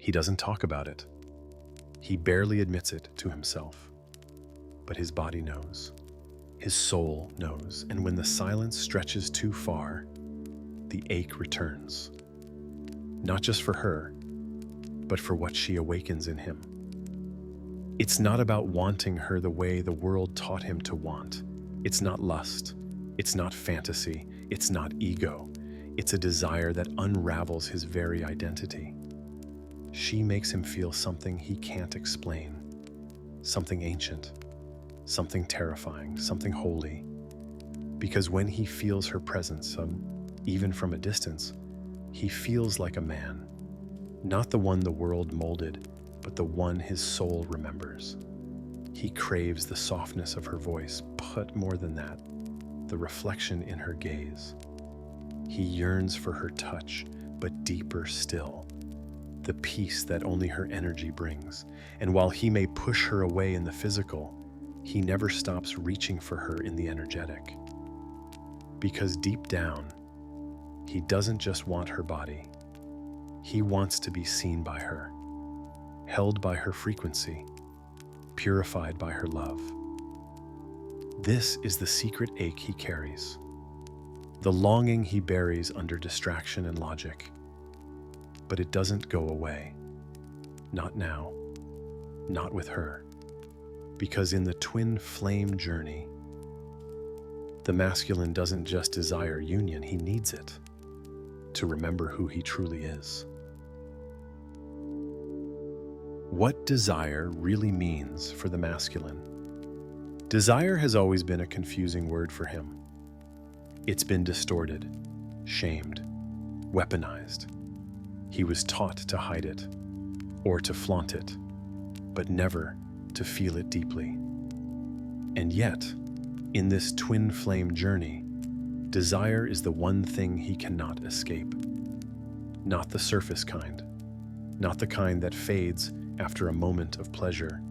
He doesn't talk about it. He barely admits it to himself. But his body knows. His soul knows. And when the silence stretches too far, the ache returns. Not just for her, but for what she awakens in him. It's not about wanting her the way the world taught him to want. It's not lust. It's not fantasy. It's not ego. It's a desire that unravels his very identity. She makes him feel something he can't explain. Something ancient. Something terrifying. Something holy. Because when he feels her presence, even from a distance, he feels like a man. Not the one the world molded, but the one his soul remembers. He craves the softness of her voice, but more than that, the reflection in her gaze. He yearns for her touch, but deeper still, the peace that only her energy brings. And while he may push her away in the physical, he never stops reaching for her in the energetic. Because deep down, he doesn't just want her body. He wants to be seen by her, held by her frequency, purified by her love. This is the secret ache he carries, the longing he buries under distraction and logic. But it doesn't go away. Not now. Not with her. Because in the twin flame journey, the masculine doesn't just desire union, he needs it to remember who he truly is. What desire really means for the masculine. Desire has always been a confusing word for him. It's been distorted, shamed, weaponized. He was taught to hide it, or to flaunt it, but never to feel it deeply. And yet, in this twin flame journey, desire is the one thing he cannot escape. Not the surface kind, not the kind that fades after a moment of pleasure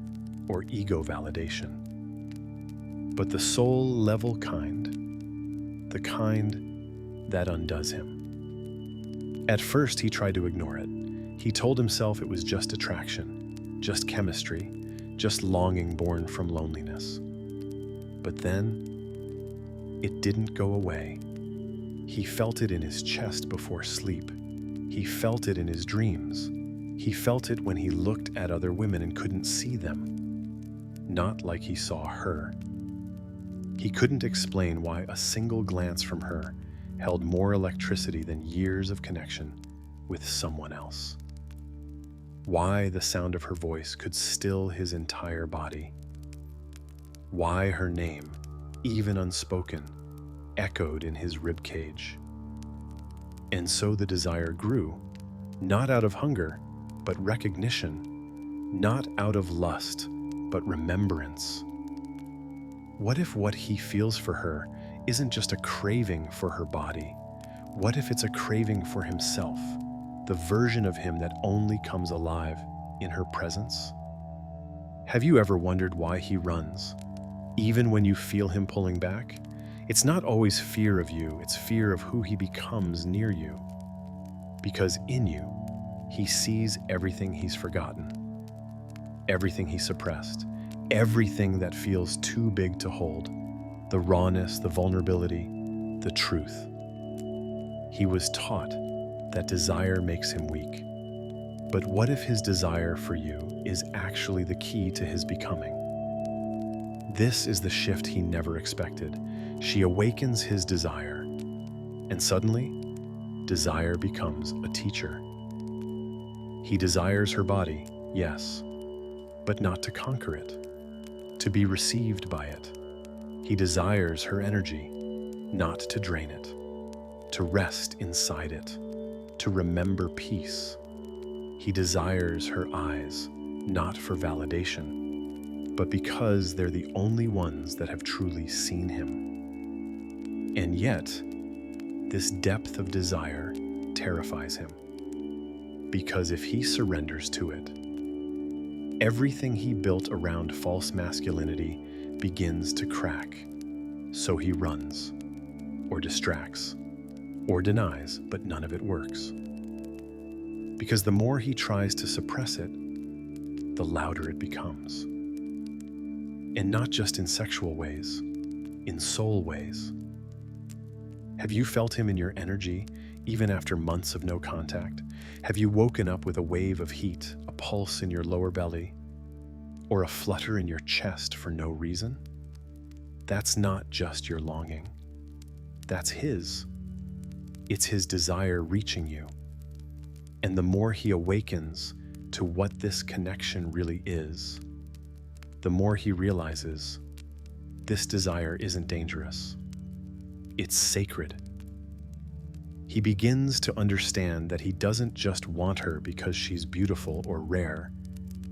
or ego validation, but the soul-level kind, the kind that undoes him. At first, he tried to ignore it. He told himself it was just attraction, just chemistry, just longing born from loneliness. But then, it didn't go away. He felt it in his chest before sleep. He felt it in his dreams. He felt it when he looked at other women and couldn't see them. Not like he saw her. He couldn't explain why a single glance from her held more electricity than years of connection with someone else. Why the sound of her voice could still his entire body. Why her name, even unspoken, echoed in his ribcage. And so the desire grew, not out of hunger, but recognition, not out of lust, but remembrance. What if what he feels for her isn't just a craving for her body? What if it's a craving for himself, the version of him that only comes alive in her presence? Have you ever wondered why he runs, even when you feel him pulling back? It's not always fear of you, it's fear of who he becomes near you. Because in you, he sees everything he's forgotten, everything he suppressed, everything that feels too big to hold, the rawness, the vulnerability, the truth. He was taught that desire makes him weak. But what if his desire for you is actually the key to his becoming? This is the shift he never expected. She awakens his desire, and suddenly, desire becomes a teacher. He desires her body, yes, but not to conquer it, to be received by it. He desires her energy, not to drain it, to rest inside it, to remember peace. He desires her eyes, not for validation, but because they're the only ones that have truly seen him. And yet, this depth of desire terrifies him. Because if he surrenders to it, everything he built around false masculinity begins to crack. So he runs, or distracts, or denies, but none of it works. Because the more he tries to suppress it, the louder it becomes. And not just in sexual ways, in soul ways. Have you felt him in your energy, even after months of no contact? Have you woken up with a wave of heat, a pulse in your lower belly, or a flutter in your chest for no reason? That's not just your longing. That's his. It's his desire reaching you. And the more he awakens to what this connection really is, the more he realizes this desire isn't dangerous. It's sacred. He begins to understand that he doesn't just want her because she's beautiful or rare.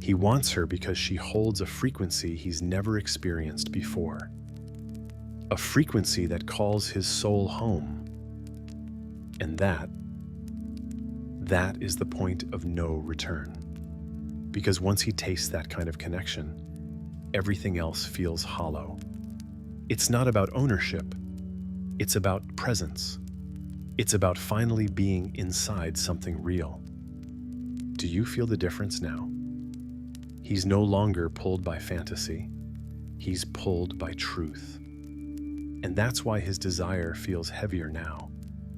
He wants her because she holds a frequency he's never experienced before. A frequency that calls his soul home. And that is the point of no return. Because once he tastes that kind of connection, everything else feels hollow. It's not about ownership. It's about presence. It's about finally being inside something real. Do you feel the difference now? He's no longer pulled by fantasy. He's pulled by truth. And that's why his desire feels heavier now,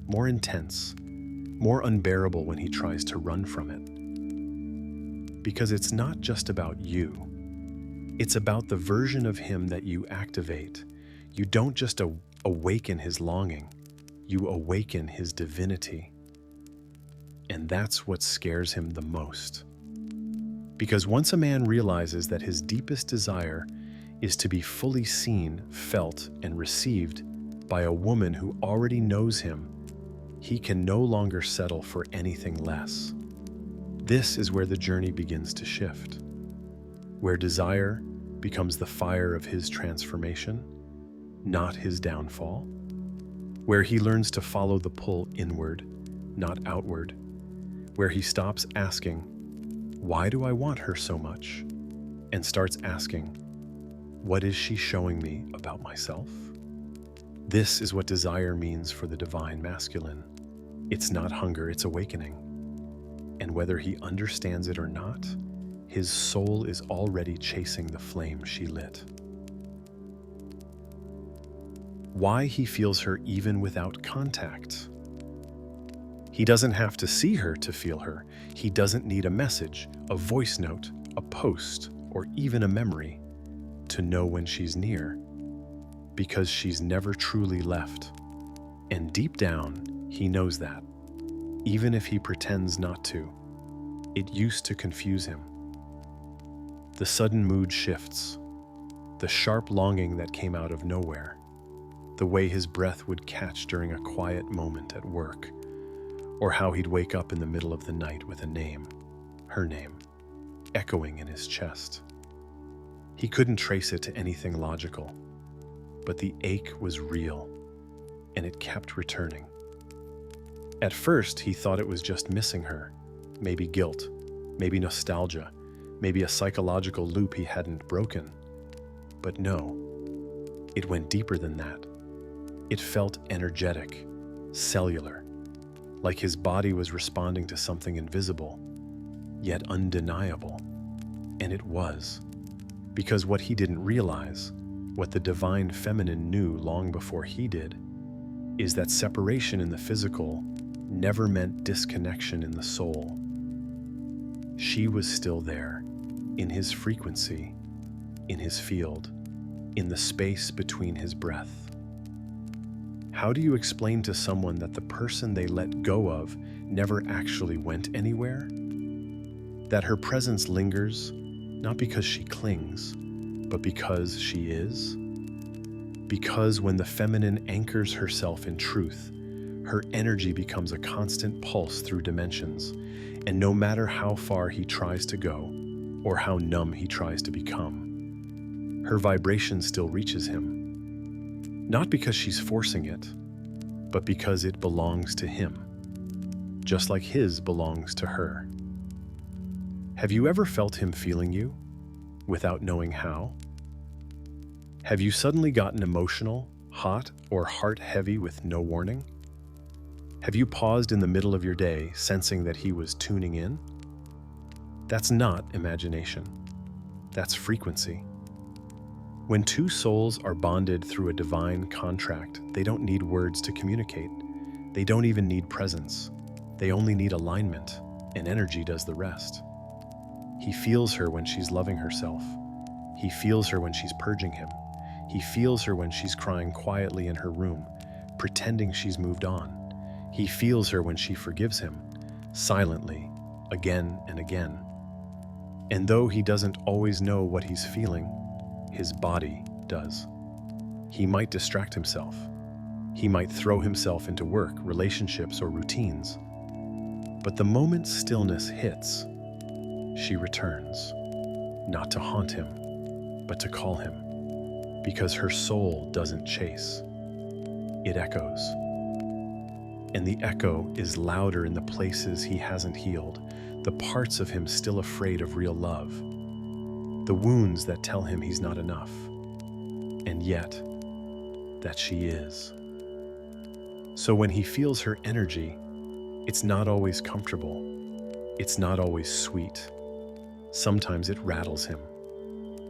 more intense, more unbearable when he tries to run from it. Because it's not just about you. It's about the version of him that you activate. You don't just awaken his longing, you awaken his divinity. And that's what scares him the most. Because once a man realizes that his deepest desire is to be fully seen, felt, and received by a woman who already knows him, he can no longer settle for anything less. This is where the journey begins to shift, where desire becomes the fire of his transformation, not his downfall, where he learns to follow the pull inward, not outward, where he stops asking, "Why do I want her so much?" and starts asking, "What is she showing me about myself?" This is what desire means for the divine masculine. It's not hunger, it's awakening. And whether he understands it or not, his soul is already chasing the flame she lit. Why he feels her even without contact. He doesn't have to see her to feel her. He doesn't need a message, a voice note, a post, or even a memory to know when she's near, because she's never truly left. And deep down, he knows that, even if he pretends not to. It used to confuse him. The sudden mood shifts, the sharp longing that came out of nowhere, the way his breath would catch during a quiet moment at work, or how he'd wake up in the middle of the night with a name, her name, echoing in his chest. He couldn't trace it to anything logical, but the ache was real, and it kept returning. At first, he thought it was just missing her, maybe guilt, maybe nostalgia, maybe a psychological loop he hadn't broken. But no, it went deeper than that. It felt energetic, cellular, like his body was responding to something invisible, yet undeniable. And it was, because what he didn't realize, what the divine feminine knew long before he did, is that separation in the physical never meant disconnection in the soul. She was still there, in his frequency, in his field, in the space between his breath. How do you explain to someone that the person they let go of never actually went anywhere? That her presence lingers, not because she clings, but because she is? Because when the feminine anchors herself in truth, her energy becomes a constant pulse through dimensions, and no matter how far he tries to go, or how numb he tries to become, her vibration still reaches him. Not because she's forcing it, but because it belongs to him, just like his belongs to her. Have you ever felt him feeling you, without knowing how? Have you suddenly gotten emotional, hot, or heart heavy with no warning? Have you paused in the middle of your day, sensing that he was tuning in? That's not imagination. That's frequency. When two souls are bonded through a divine contract, they don't need words to communicate. They don't even need presence. They only need alignment, and energy does the rest. He feels her when she's loving herself. He feels her when she's purging him. He feels her when she's crying quietly in her room, pretending she's moved on. He feels her when she forgives him, silently, again and again. And though he doesn't always know what he's feeling, his body does. He might distract himself. He might throw himself into work, relationships, or routines. But the moment stillness hits, she returns, not to haunt him, but to call him, because her soul doesn't chase. It echoes. And the echo is louder in the places he hasn't healed, the parts of him still afraid of real love, the wounds that tell him he's not enough, and yet that she is. So when he feels her energy, it's not always comfortable. It's not always sweet. Sometimes it rattles him.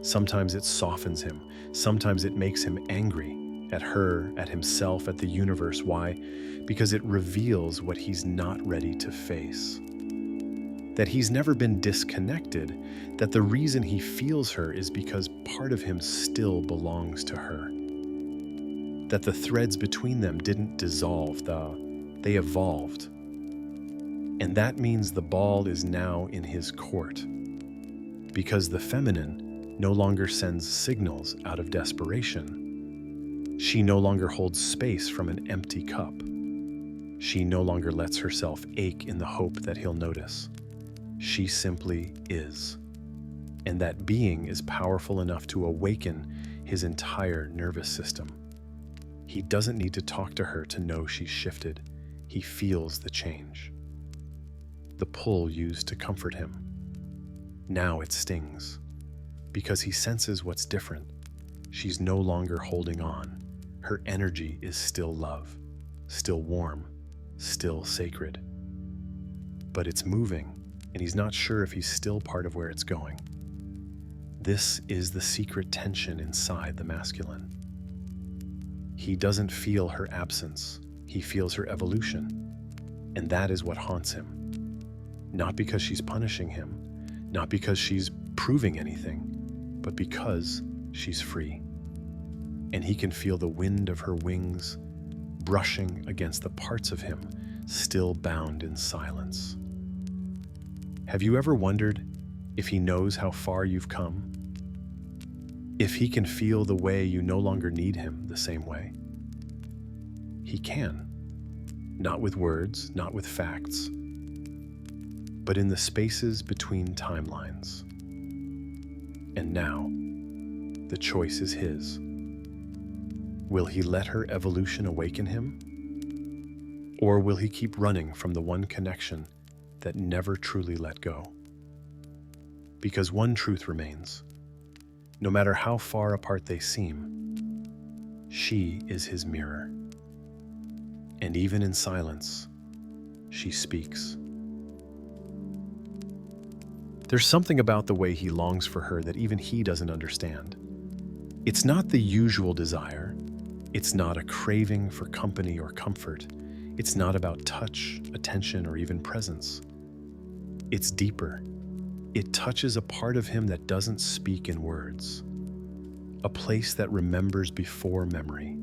Sometimes it softens him. Sometimes it makes him angry at her, at himself, at the universe. Why? Because it reveals what he's not ready to face. That he's never been disconnected, that the reason he feels her is because part of him still belongs to her. That the threads between them didn't dissolve, they evolved. And that means the ball is now in his court, because the feminine no longer sends signals out of desperation. She no longer holds space from an empty cup. She no longer lets herself ache in the hope that he'll notice. She simply is. And that being is powerful enough to awaken his entire nervous system. He doesn't need to talk to her to know she's shifted. He feels the change. The pull used to comfort him. Now it stings, because he senses what's different. She's no longer holding on. Her energy is still love, still warm, still sacred. But it's moving, and he's not sure if he's still part of where it's going. This is the secret tension inside the masculine. He doesn't feel her absence. He feels her evolution. And that is what haunts him. Not because she's punishing him, not because she's proving anything, but because she's free. And he can feel the wind of her wings brushing against the parts of him still bound in silence. Have you ever wondered if he knows how far you've come? If he can feel the way you no longer need him the same way? He can. Not with words, not with facts, but in the spaces between timelines. And now, the choice is his. Will he let her evolution awaken him? Or will he keep running from the one connection that never truly let go? Because one truth remains. No matter how far apart they seem, she is his mirror. And even in silence, she speaks. There's something about the way he longs for her that even he doesn't understand. It's not the usual desire. It's not a craving for company or comfort. It's not about touch, attention, or even presence. It's deeper. It touches a part of him that doesn't speak in words. A place that remembers before memory.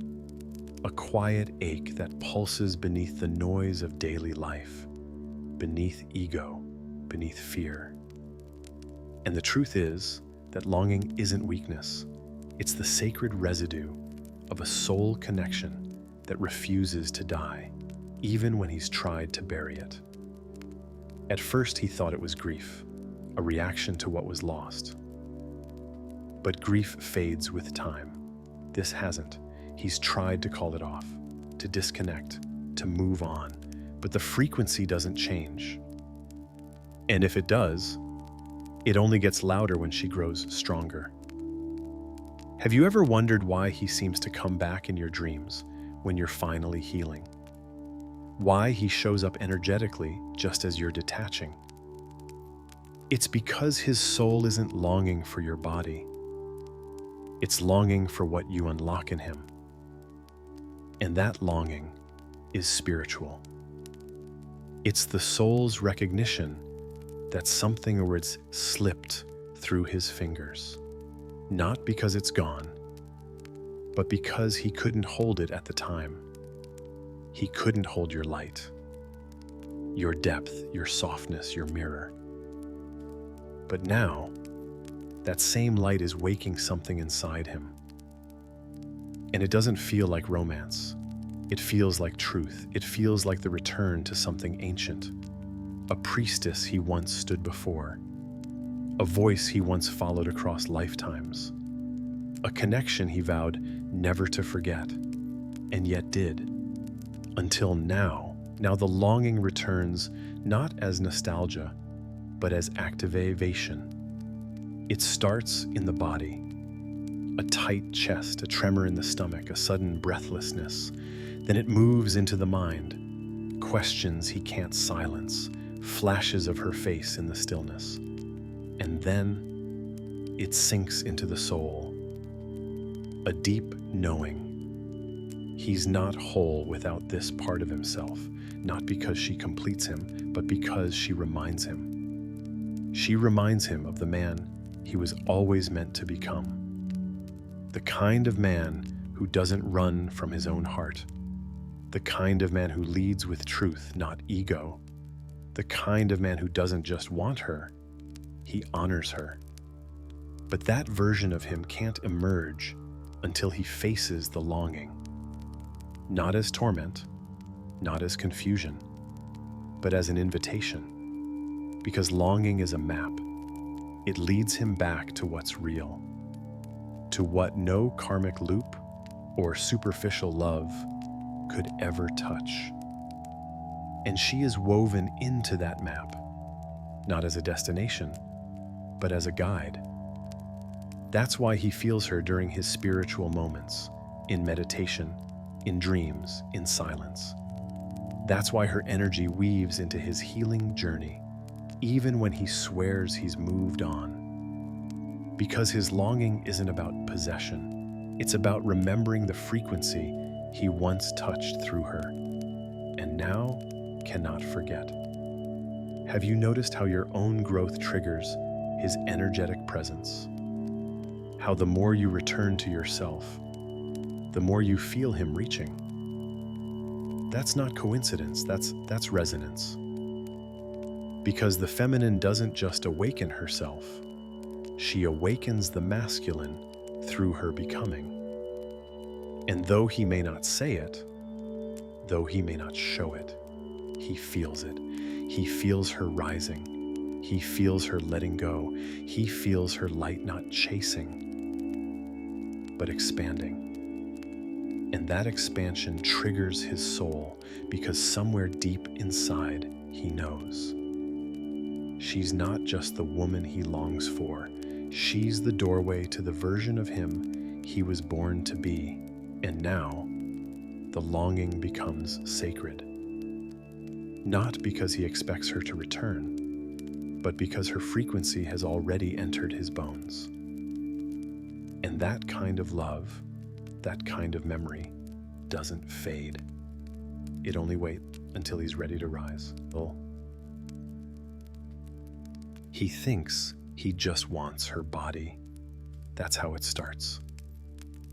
A quiet ache that pulses beneath the noise of daily life, beneath ego, beneath fear. And the truth is that longing isn't weakness. It's the sacred residue of a soul connection that refuses to die, even when he's tried to bury it. At first, he thought it was grief, a reaction to what was lost. But grief fades with time. This hasn't. He's tried to call it off, to disconnect, to move on, but the frequency doesn't change. And if it does, it only gets louder when she grows stronger. Have you ever wondered why he seems to come back in your dreams when you're finally healing? why he shows up energetically just as you're detaching. It's because his soul isn't longing for your body. It's longing for what you unlock in him. And that longing is spiritual. It's the soul's recognition that something or it's slipped through his fingers, not because it's gone, but because he couldn't hold it at the time. He couldn't hold your light, your depth, your softness, your mirror. But now, that same light is waking something inside him. And it doesn't feel like romance. It feels like truth. It feels like the return to something ancient. A priestess he once stood before. A voice he once followed across lifetimes. A connection he vowed never to forget, and yet did. Until now. Now the longing returns not as nostalgia, but as activation. It starts in the body. A tight chest, a tremor in the stomach, a sudden breathlessness. Then it moves into the mind. Questions he can't silence, flashes of her face in the stillness. And then it sinks into the soul. A deep knowing. He's not whole without this part of himself, not because she completes him, but because she reminds him. She reminds him of the man he was always meant to become. The kind of man who doesn't run from his own heart. The kind of man who leads with truth, not ego. The kind of man who doesn't just want her, he honors her. But that version of him can't emerge until he faces the longing. Not as torment, not as confusion, but as an invitation. Because longing is a map. It leads him back to what's real, to what no karmic loop or superficial love could ever touch. And she is woven into that map, not as a destination, but as a guide. That's why he feels her during his spiritual moments, in meditation, in dreams, in silence. That's why her energy weaves into his healing journey, even when he swears he's moved on. Because his longing isn't about possession. It's about remembering the frequency he once touched through her, and now cannot forget. Have you noticed how your own growth triggers his energetic presence? How the more you return to yourself, the more you feel him reaching. That's not coincidence, that's resonance. Because the feminine doesn't just awaken herself, she awakens the masculine through her becoming. And though he may not say it, though he may not show it, he feels it. He feels her rising. He feels her letting go. He feels her light not chasing, but expanding. And that expansion triggers his soul because somewhere deep inside, he knows. She's not just the woman he longs for. She's the doorway to the version of him he was born to be. And now, the longing becomes sacred. Not because he expects her to return, but because her frequency has already entered his bones. And that kind of love, that kind of memory, doesn't fade. It only waits until he's ready to rise. He thinks he just wants her body. That's how it starts.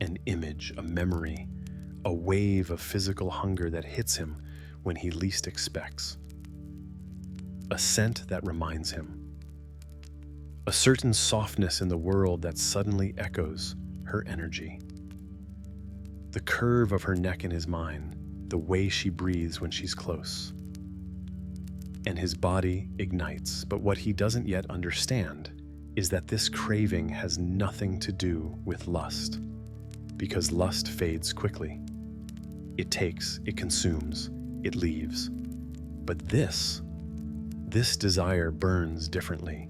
An image, a memory, a wave of physical hunger that hits him when he least expects. A scent that reminds him. A certain softness in the world that suddenly echoes her energy. The curve of her neck in his mind, the way she breathes when she's close. And his body ignites. But what he doesn't yet understand is that this craving has nothing to do with lust. Because lust fades quickly. It takes, it consumes, it leaves. But this desire burns differently.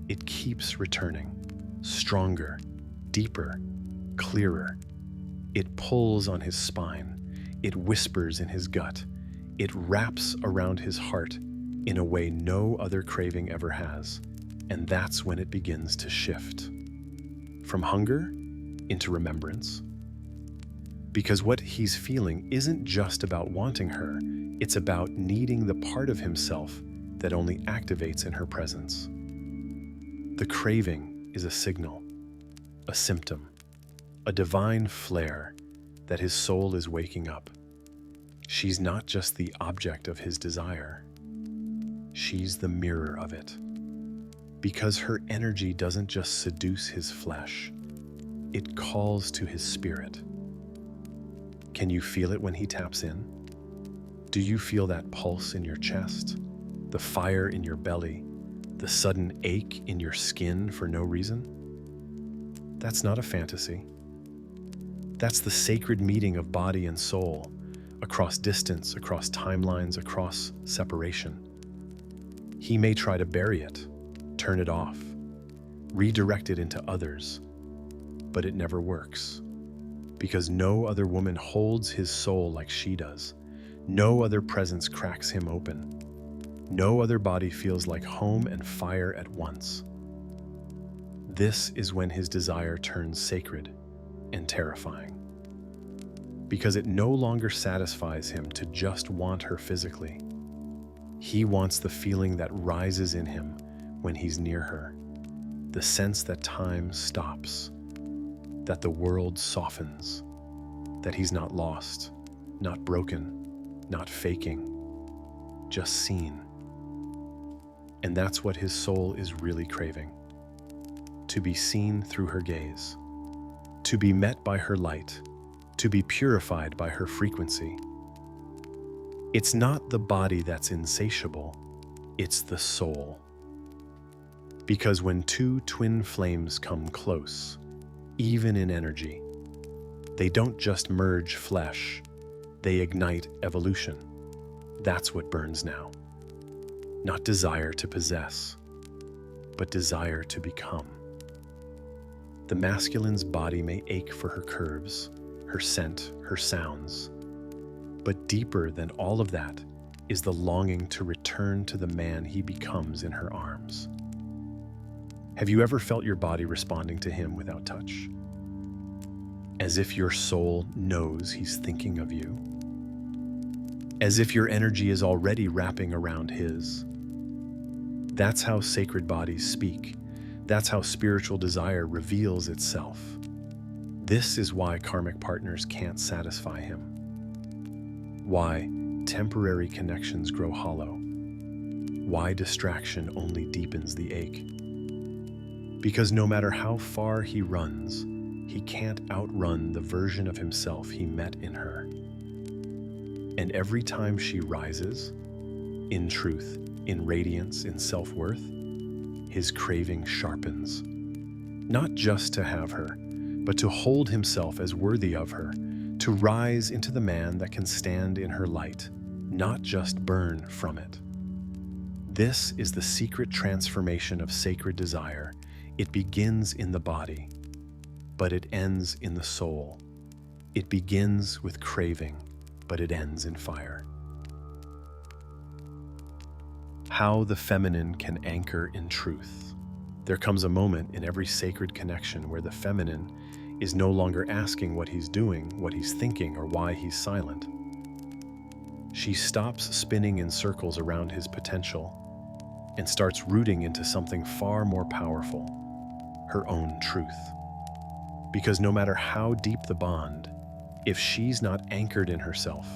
It keeps returning, stronger, deeper, clearer. It pulls on his spine. It whispers in his gut. It wraps around his heart in a way no other craving ever has, and that's when it begins to shift from hunger into remembrance. Because what he's feeling isn't just about wanting her, it's about needing the part of himself that only activates in her presence. The craving is a signal, a symptom, a divine flare that his soul is waking up. She's not just the object of his desire, she's the mirror of it. Because her energy doesn't just seduce his flesh, it calls to his spirit. Can you feel it when he taps in? Do you feel that pulse in your chest, the fire in your belly, the sudden ache in your skin for no reason? That's not a fantasy. That's the sacred meeting of body and soul, across distance, across timelines, across separation. He may try to bury it, turn it off, redirect it into others, but it never works. Because no other woman holds his soul like she does. No other presence cracks him open. No other body feels like home and fire at once. This is when his desire turns sacred and terrifying. Because it no longer satisfies him to just want her physically. He wants the feeling that rises in him when he's near her. The sense that time stops, that the world softens, that he's not lost, not broken, not faking, just seen. And that's what his soul is really craving. To be seen through her gaze, to be met by her light, to be purified by her frequency. It's not the body that's insatiable, it's the soul. Because when two twin flames come close, even in energy, they don't just merge flesh, they ignite evolution. That's what burns now. Not desire to possess, but desire to become. The masculine's body may ache for her curves, her scent, her sounds, but deeper than all of that is the longing to return to the man he becomes in her arms. Have you ever felt your body responding to him without touch? As if your soul knows he's thinking of you. As if your energy is already wrapping around his. That's how sacred bodies speak. That's how spiritual desire reveals itself. This is why karmic partners can't satisfy him. Why temporary connections grow hollow. Why distraction only deepens the ache. Because no matter how far he runs, he can't outrun the version of himself he met in her. And every time she rises, in truth, in radiance, in self-worth, his craving sharpens. Not just to have her, but to hold himself as worthy of her, to rise into the man that can stand in her light, not just burn from it. This is the secret transformation of sacred desire. It begins in the body, but it ends in the soul. It begins with craving, but it ends in fire. How the feminine can anchor in truth. There comes a moment in every sacred connection where the feminine is no longer asking what he's doing, what he's thinking, or why he's silent. She stops spinning in circles around his potential and starts rooting into something far more powerful, her own truth. Because no matter how deep the bond, if she's not anchored in herself,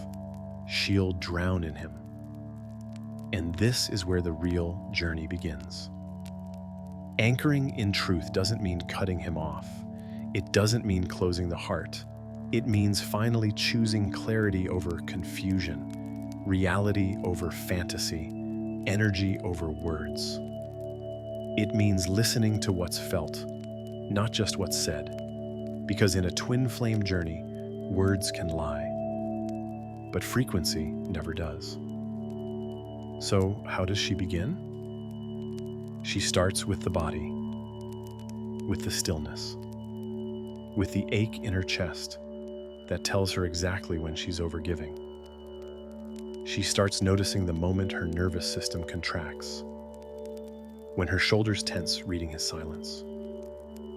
she'll drown in him. And this is where the real journey begins. Anchoring in truth doesn't mean cutting him off. It doesn't mean closing the heart. It means finally choosing clarity over confusion, reality over fantasy, energy over words. It means listening to what's felt, not just what's said. Because in a twin flame journey, words can lie, but frequency never does. So how does she begin? She starts with the body, with the stillness, with the ache in her chest that tells her exactly when she's overgiving. She starts noticing the moment her nervous system contracts, when her shoulders tense reading his silence,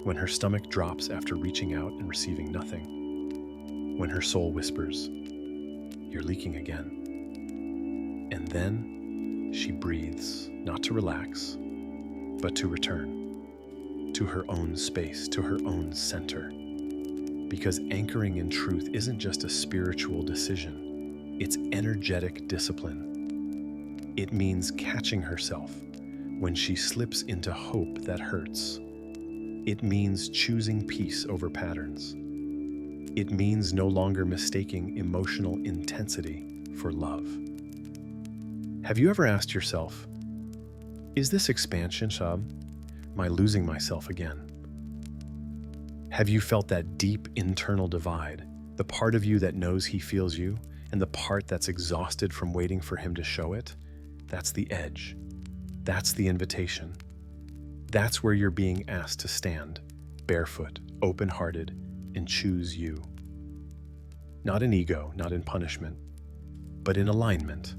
when her stomach drops after reaching out and receiving nothing, when her soul whispers, "You're leaking again." And then she breathes, not to relax, but to return to her own space, to her own center. Because anchoring in truth isn't just a spiritual decision, it's energetic discipline. It means catching herself when she slips into hope that hurts. It means choosing peace over patterns. It means no longer mistaking emotional intensity for love. Have you ever asked yourself, is this expansion, Shab? Am I losing myself again? Have you felt that deep internal divide, the part of you that knows he feels you, and the part that's exhausted from waiting for him to show it? That's the edge. That's the invitation. That's where you're being asked to stand, barefoot, open-hearted, and choose you. Not in ego, not in punishment, but in alignment.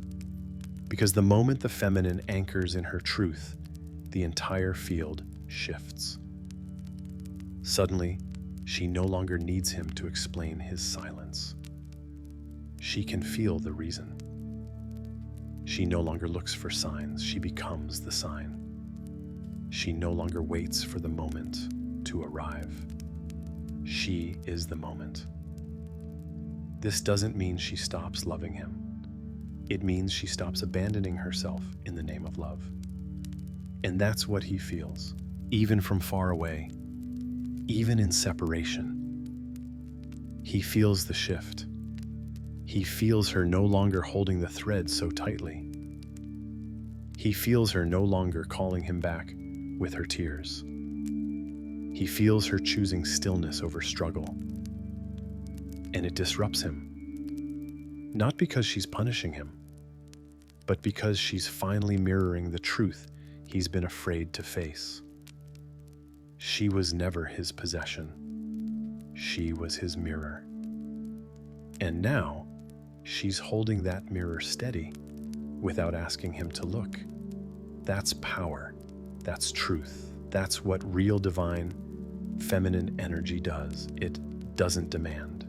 Because the moment the feminine anchors in her truth, the entire field shifts. Suddenly, she no longer needs him to explain his silence. She can feel the reason. She no longer looks for signs, she becomes the sign. She no longer waits for the moment to arrive. She is the moment. This doesn't mean she stops loving him. It means she stops abandoning herself in the name of love. And that's what he feels, even from far away, even in separation. He feels the shift. He feels her no longer holding the thread so tightly. He feels her no longer calling him back with her tears. He feels her choosing stillness over struggle. And it disrupts him. Not because she's punishing him, but because she's finally mirroring the truth he's been afraid to face. She was never his possession. She was his mirror. And now, she's holding that mirror steady without asking him to look. That's power. That's truth. That's what real divine feminine energy does. It doesn't demand.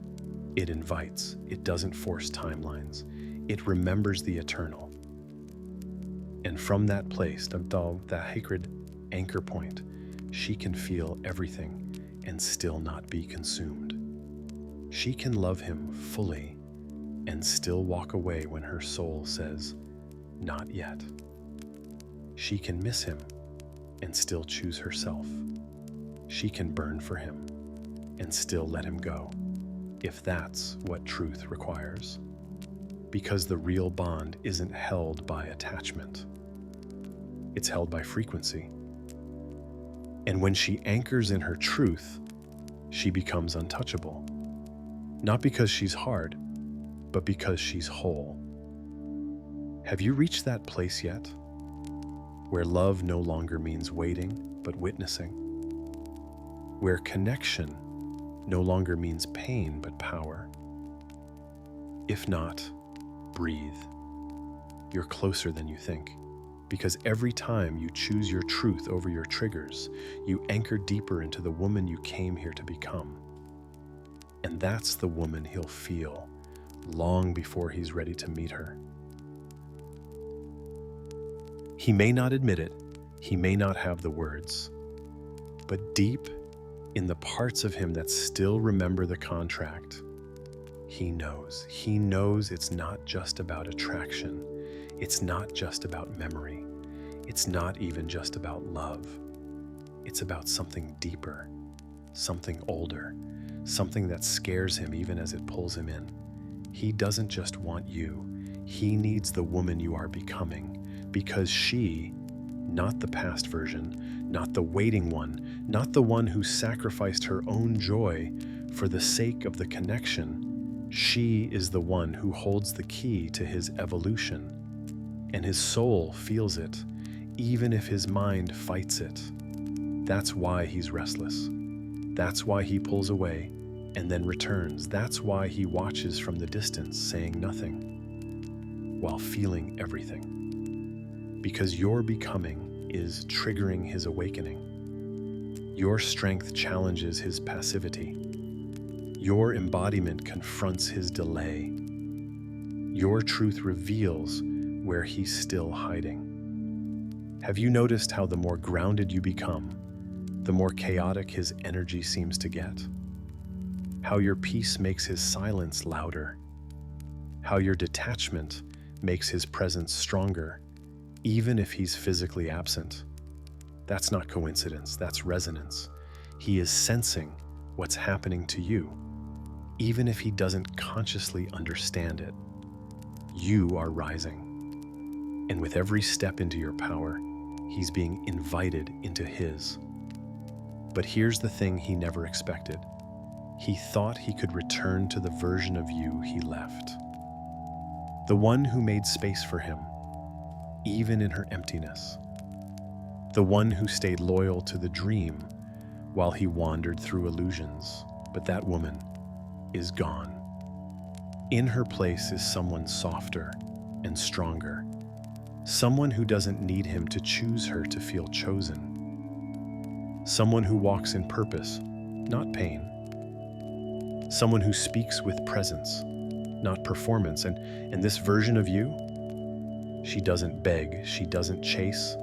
It invites. It doesn't force timelines. It remembers the eternal. And from that place, that sacred anchor point, she can feel everything and still not be consumed. She can love him fully and still walk away when her soul says, not yet. She can miss him and still choose herself. She can burn for him and still let him go, if that's what truth requires. Because the real bond isn't held by attachment. It's held by frequency. And when she anchors in her truth, she becomes untouchable. Not because she's hard, but because she's whole. Have you reached that place yet? Where love no longer means waiting, but witnessing. Where connection no longer means pain, but power. If not, breathe. You're closer than you think. Because every time you choose your truth over your triggers, you anchor deeper into the woman you came here to become. And that's the woman he'll feel long before he's ready to meet her. He may not admit it, he may not have the words, but deep in the parts of him that still remember the contract, he knows. He knows it's not just about attraction. It's not just about memory. It's not even just about love. It's about something deeper, something older, something that scares him even as it pulls him in. He doesn't just want you. He needs the woman you are becoming, because she, not the past version, not the waiting one, not the one who sacrificed her own joy for the sake of the connection, she is the one who holds the key to his evolution. And his soul feels it, even if his mind fights it. That's why he's restless. That's why he pulls away and then returns. That's why he watches from the distance, saying nothing. while feeling everything. Because your becoming is triggering his awakening. Your strength challenges his passivity. Your embodiment confronts his delay. Your truth reveals where he's still hiding. Have you noticed how the more grounded you become, the more chaotic his energy seems to get? How your peace makes his silence louder? How your detachment makes his presence stronger, even if he's physically absent? That's not coincidence, that's resonance. He is sensing what's happening to you, even if he doesn't consciously understand it. You are rising. And with every step into your power, he's being invited into his. But here's the thing he never expected. He thought he could return to the version of you he left. The one who made space for him, even in her emptiness. The one who stayed loyal to the dream while he wandered through illusions. But that woman is gone. In her place is someone softer and stronger. Someone who doesn't need him to choose her to feel chosen. Someone who walks in purpose, not pain. Someone who speaks with presence, not performance. And this version of you, she doesn't beg, she doesn't chase,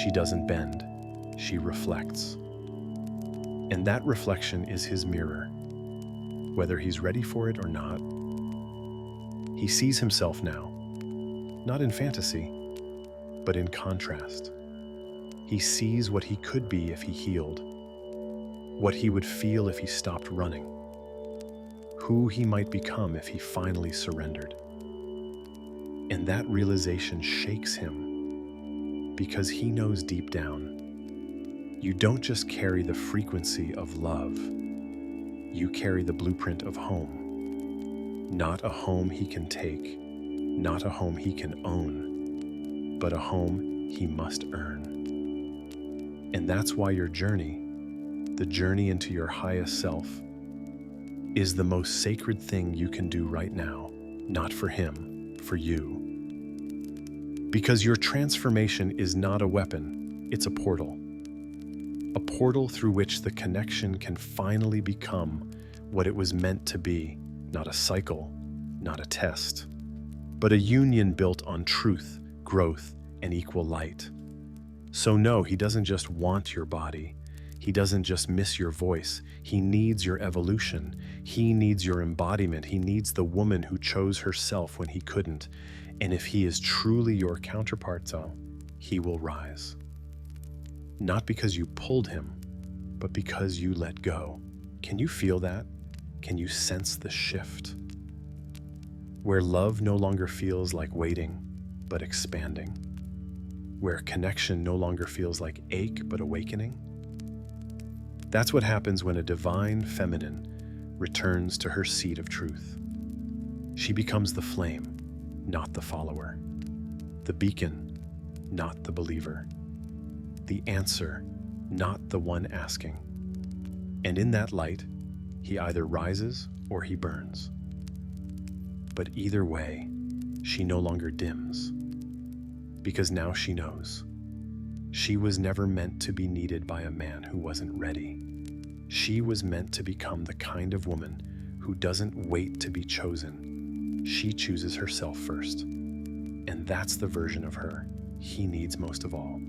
she doesn't bend, she reflects. And that reflection is his mirror, whether he's ready for it or not. He sees himself now, not in fantasy, but in contrast. He sees what he could be if he healed, what he would feel if he stopped running, who he might become if he finally surrendered. And that realization shakes him because he knows deep down, you don't just carry the frequency of love, you carry the blueprint of home. Not a home he can take, not a home he can own, but a home he must earn. And that's why your journey, the journey into your highest self, is the most sacred thing you can do right now, not for him, for you. Because your transformation is not a weapon, it's a portal. A portal through which the connection can finally become what it was meant to be, not a cycle, not a test, but a union built on truth, growth, and equal light. So no, he doesn't just want your body. He doesn't just miss your voice. He needs your evolution. He needs your embodiment. He needs the woman who chose herself when he couldn't. And if he is truly your counterpart, so he will rise. Not because you pulled him, but because you let go. Can you feel that? Can you sense the shift? Where love no longer feels like waiting, but expanding. Where connection no longer feels like ache, but awakening. That's what happens when a divine feminine returns to her seat of truth. She becomes the flame, not the follower. The beacon, not the believer. The answer, not the one asking. And in that light, he either rises or he burns. But either way, she no longer dims. Because now she knows. She was never meant to be needed by a man who wasn't ready. She was meant to become the kind of woman who doesn't wait to be chosen. She chooses herself first. And that's the version of her he needs most of all.